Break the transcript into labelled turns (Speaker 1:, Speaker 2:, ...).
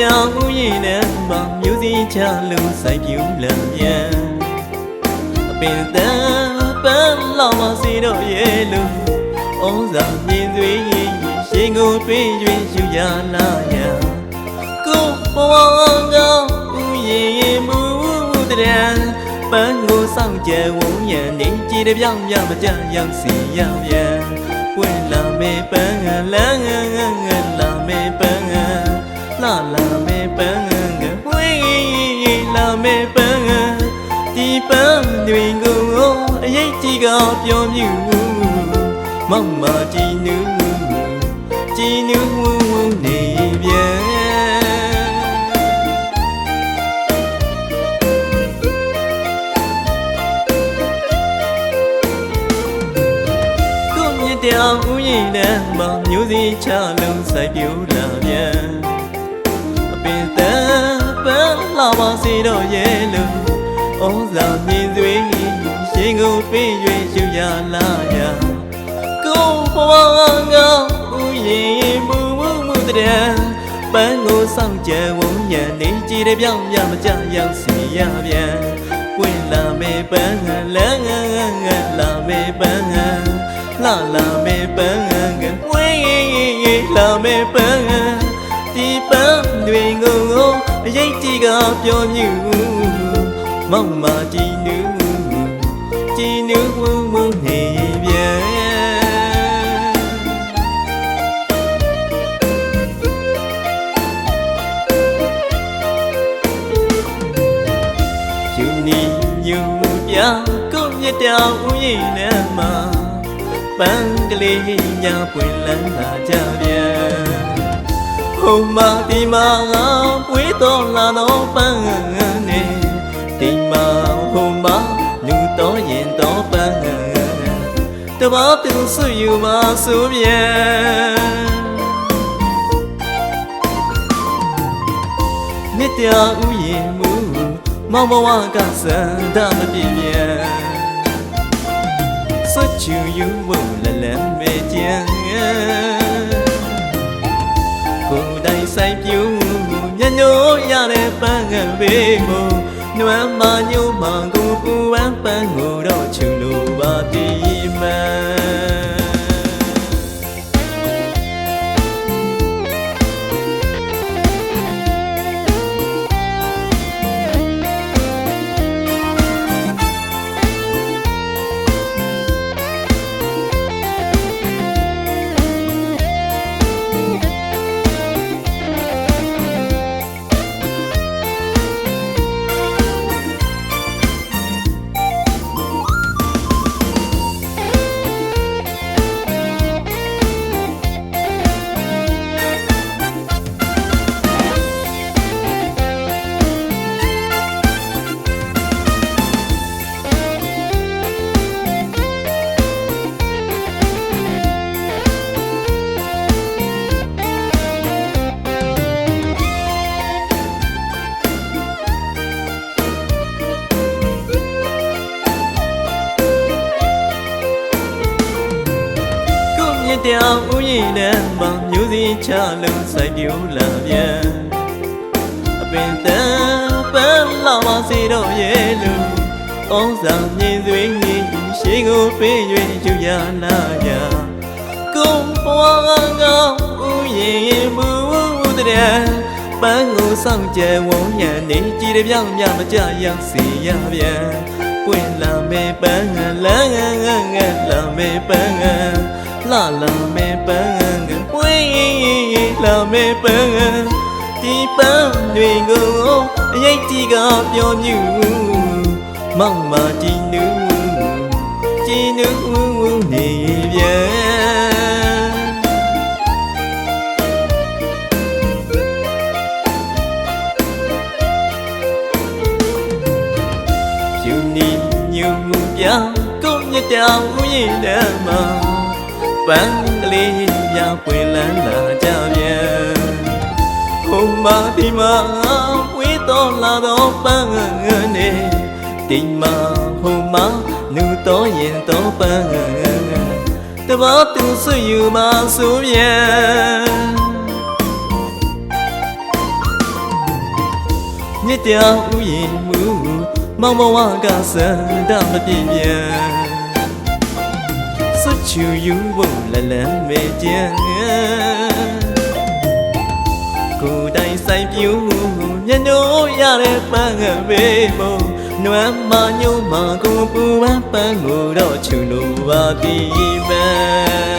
Speaker 1: တရားဥယျာဉ်နဲ့မှမျိုးစည်းချလို့စိုက်ပြူလာပြန်အပင်တန်ပန်းလောင်မစီတော့ရဲ့လို့ဩဇာမြင်သွေးရှင်ကိုတွေး၍ယူရလာရကိုဘဝကဥယျာဉ်မူတဲ့ပန်းကိုဆောင်ကြဝုံရံနေကြည်တဲ့ပြောင်းပြမကြရောက်စီရပြန်ပွင့်လာမေပန်းလန်းလာမေပန်းလာမေပန်းဝေးလာမေပန်းဒီပန်းတွေကိုအရေးကြီးကပြောမြူမောင်မကြည်နူနေပြန်တရားဥယျာဉ်နဲ့မှမျိုးစည်းချလုံးစိုက်ပြူလာပြန်အပင်တန်ပန်းလာပါစေတော့ရဲ့လို့ဩဇာမြင်သွေးရှင်ကိုပေး၍ယူရလာရကိုဘဝကဥယျာဉ်မူတဲ့ပန်းကိုဆောင်ကြဝုံရံနေကြည်တဲ့ပြောင်းပြမကြရောက်စီရပြန်ပွင့်လာမေပန်းလန်းလာမေပန်းလာမေပန်းဝေးလာမေပန်းဒီပန်းတွေကိုအရေးကြီးကပြောမြူမောင်မကြည်နူနေပြန်ယူနီညူပြကိုမြတ်တောင်ဥယျာဉ်နဲ့မှာပန်းကလေးညာပွင့်လန်းလာကြပြန်ဟိုမှာဒီမှာပွေးတော်လာတော့ပန်းနဲ့ဒီမှာဟိုမှာလူတော်ရင်တော်ပန်းတဘာသူဆွယူမှာဆိုပြန်မြတ်တရားဥယျာဉ်မူမောင်ဘဝကစံတမပြည့်ပြန်စွတ်ချူယူဖို့လလန်မေကျန်ကိုယ်တိုင်ဆိုင်ပြူညညိုရတဲ့ပန်းကဘေးမို့နွမ်းမညိုမှကိုပူဝမ်းပန်းကိုတော့ချူလို့ပါတီမတရားဥယျာဉ်နဲ့မှမျိုးစည်းချလုံးစိုက်ပြူလာပြန်အပင်တန်ပန်းလာပါစေတော့ရဲ့လို့ဩဇာမြင်သွေးရှင်ကိုပေး၍ယူရလာရကိုဘဝကဥယျာဉ်မူတဲ့ပန်းကိုဆောင်ကြဝုံရံနေကြည်တဲ့ပြောင်းပြမကြရောက်စီရပြန်ပွင့်လာမေပန်းလန်းလာမေပန်းလာမေပန်းဝေးလာမေပန်းဒီပန်းတွေကိုအရေးကြီးကပြောမြူမောင်မကြည်နူနေပြန်ယူနီညူပြကိုမြတ်တောင်ဥယျာဉ်နဲ့မှာပန်းကလေးပြပွင့်လန်းလာကြပြန်ဟိုမှာဒီမှာဝေးတော်လာတော့ပန်းနဲ့ဒီမှာဟိုမှာနူတော်ရင်တော်ပန်းတဘာသူဆွယူမှာဆိုပြန် မြစ်တောင်ဥယျာဉ်မူမောင်ဘဝကစံတမပြည့်ပြန်စွချူယူဖို့လလန်းမေကြံကိုယ်တိုင်ဆိုင်ပြူမျက်နှိုးရတဲ့ပန်းငယ်ဘေးမုံနွမ်းမညို့မှာကိုပူပန်းပန်းကိုတော့ချူလို့ပါသည်ပဲ